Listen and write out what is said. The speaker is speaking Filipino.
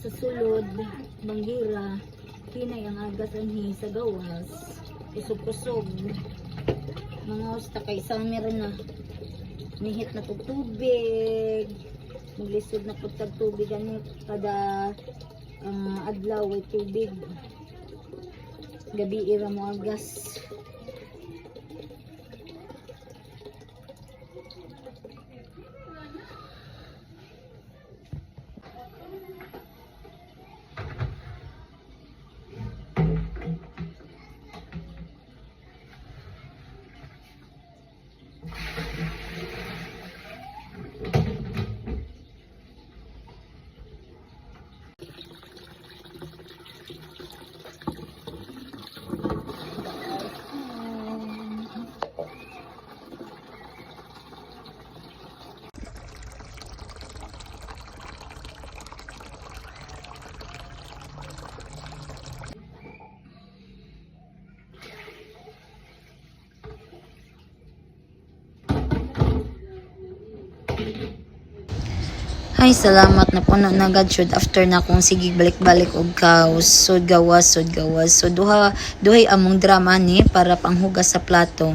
sa sulod, banggira, kinay ang agas anhi sa gawas, kusog-kusog. Mga usta kay summer na, nihit na pag tubig, maglisod na pag tubig, ano, kada adlaw ay tubig. Gabi ira mo agas. Ay, salamat na puno na agad should after na kung sige balik-balik og kaos, sud gawas. So duhay among drama ni para panghugas sa plato.